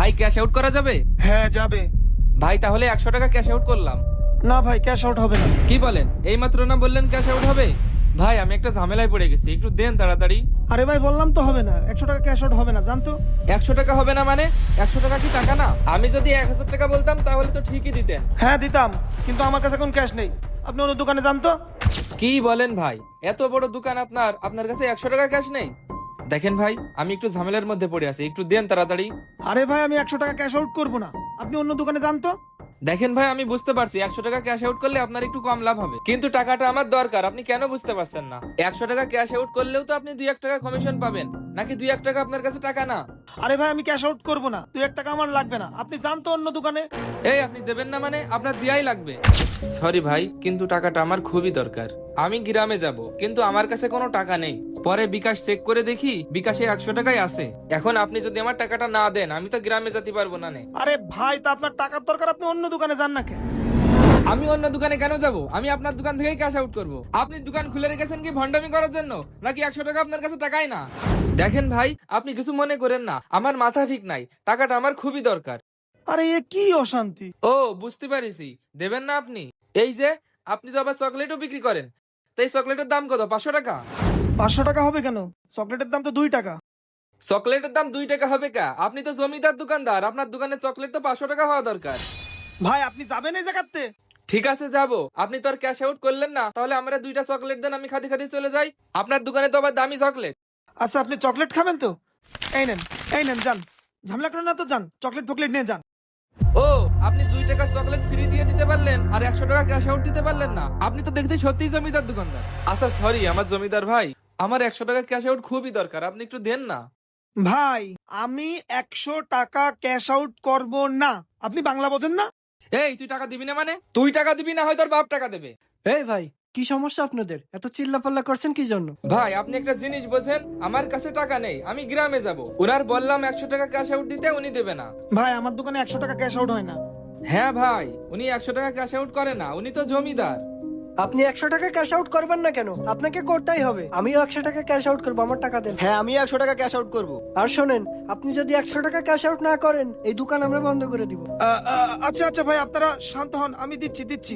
ভাই cash out করা যাবে? হ্যাঁ যাবে। ভাই তাহলে 100 টাকা ক্যাশ আউট করলাম। না ভাই, ক্যাশ আউট হবে না। কি বলেন? এই মাত্র না বললেন ক্যাশ আউট হবে? ভাই আমি একটা ঝামেলায় পড়ে গেছি, একটু দেন তাড়াতাড়ি। আরে ভাই বললাম তো হবে না, 100 টাকা ক্যাশ আউট হবে না, জানতো। 100 টাকা হবে না মানে? 100 টাকা কি টাকা না? আমি যদি 1000 টাকা বলতাম তাহলে তো ঠিকই দিতেন। হ্যাঁ দিতাম, কিন্তু আমার কাছে এখন ক্যাশ নেই। আপনি অন্য দোকানে জানতো। কি বলেন ভাই, এত বড় দোকান আপনার, আপনার কাছে 100 টাকা ক্যাশ নেই? দেখেন ভাই, আমি একটু ঝামেলার মধ্যে পড়ে আছি, একটু দেন তাড়াতাড়ি। আরে ভাই আমি 100 টাকা ক্যাশ আউট করবো না, আপনি অন্য দোকানে জানতো। দেখেন ভাই, আমি বুঝতে পারছি 100 টাকা ক্যাশ আউট করলে আপনার একটু কম লাভ হবে, কিন্তু টাকাটা আমার দরকার, আপনি কেন বুঝতে পারছেন না? 100 টাকা ক্যাশ আউট করলেও তো আপনি 2-1 টাকা কমিশন পাবেন, নাকি 2-1 টাকা আপনার কাছে টাকা না? আরে ভাই আমি ক্যাশ আউট করবো না, 2-1 টাকা আমার লাগবে না, আপনি জানতো অন্য দোকানে। এই আপনি দেবেন না মানে? আপনার দিয়াই লাগবে। সরি ভাই, কিন্তু টাকাটা আমার খুবই দরকার। আমি গ্রামে যাব, কিন্তু আমার কাছে কোনো টাকা নেই। পরে বিকাশ চেক করে দেখি বিকাশে 100 টাকাই আছে। এখন আপনি যদি আমার টাকাটা না দেন, আমি তো গ্রামে যেতে পারবো না। আরে ভাই তা আপনার টাকার দরকার, আপনি অন্য দোকানে যান না কেন? আমি অন্য দোকানে কেন যাব? আমি আপনার দোকান থেকেই ক্যাশ আউট করব। আপনি দোকান খুলে রেখেছেন কি ভন্ডামি করার জন্য, নাকি 100 টাকা আপনার কাছে টাকাই না? দেখেন ভাই, আপনি কিছু মনে করেন না, আমার মাথা ঠিক নাই, টাকাটা আমার খুবই দরকার। আরে এ কি অশান্তি। ও বুঝতে পারিছি, দেবেন না আপনি। এই যে, আপনি তো আবার চকলেটও বিক্রি করেন, তো এই চকলেটের দাম কত? 500 টাকা? 500 টাকা হবে কেন? চকলেটের দাম তো 2 টাকা। চকলেটের দাম 2 টাকা হবে কা? আপনি তো জমিদার দোকানদার, আপনার দোকানে চকলেট তো 500 টাকা হওয়া দরকার। ভাই আপনি যাবেন এই জায়গাতে? ঠিক আছে যাব, আপনি তো আর ক্যাশ আউট করলেন না, তাহলে আমরা 2টা চকলেট দেন, আমি খাদি খাদি চলে যাই। আপনার দোকানে তো আবার দামি চকলেট। আচ্ছা আপনি চকলেট খাবেন তো? এই নেন, এই নেন, যান। ঝামেলা করেন না তো, যান চকলেট ফকলেট নিয়ে যান। ও, আপনি 2 টাকার চকলেট ফ্রি দিয়ে দিতে পারলেন আর 100 টাকা ক্যাশ আউট দিতে পারলেন না? আপনি তো দেখতে সত্যিই জমিদার দোকানদার। আচ্ছা সরি আমার জমিদার ভাই, আমার 100 টাকা ক্যাশ আউট খুবই দরকার, আপনি একটু দেন না। ভাই আমি 100 টাকা ক্যাশ আউট করব না, আপনি বাংলা বোঝেন না? এই তুই টাকা দিবি না মানে? তুই টাকা দিবি না হয় তোর বাপ টাকা দেবে। এই ভাই, কি সমস্যা আপনাদের? এত চিল্লাপাল্লা করছেন কি জন্য? ভাই আপনি একটা জিনিস বোঝেন, আমার কাছে টাকা নেই, আমি গ্রামে যাব, ওনার বললাম 100 টাকা ক্যাশ আউট দিতে, উনি দেবে না। ভাই আমার দোকানে 100 টাকা ক্যাশ আউট হয় না। হ্যাঁ ভাই, উনি 100 টাকা ক্যাশ আউট করে না, উনি তো জমিদার। আপনি 100 টাকা ক্যাশ আউট করবেন না কেন? আপনাকে করতেই হবে। আমিও 100 টাকা ক্যাশ আউট করবো, আমার টাকা দেন। হ্যাঁ আমি 100 টাকা ক্যাশ আউট করবো। আর শোনেন, আপনি যদি 100 টাকা ক্যাশ আউট না করেন, এই দোকান আমরা বন্ধ করে দিব। আচ্ছা আচ্ছা ভাই আপনারা শান্ত হন, আমি দিচ্ছি।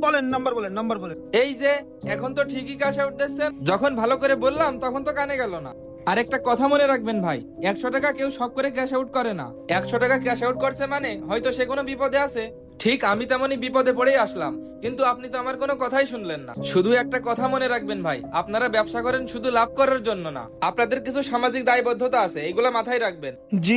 বলেন নাম্বার, বলেন নাম্বার বলেন। এই যে, এখন তো ঠিকই ক্যাশ আউট দিচ্ছেন, যখন ভালো করে বললাম তখন তো কানে গেল না। আর একটা কথা মনে রাখবেন ভাই, 100 টাকা কেউ শখ করে ক্যাশ আউট করে না। 100 টাকা ক্যাশ আউট করছে মানে হয়তো সে কোনো বিপদে আছে। ঠিক আমি তেমনই বিপদে পড়েই আসলাম, কিন্তু আপনি তো আমার কোনো কথাই শুনলেন না। শুধু একটা কথা মনে রাখবেন ভাই, আপনারা ব্যবসা করেন শুধু লাভ করার জন্য না, আপনাদের কিছু সামাজিক দায়বদ্ধতা আছে, এগুলো মাথায় রাখবেন। জি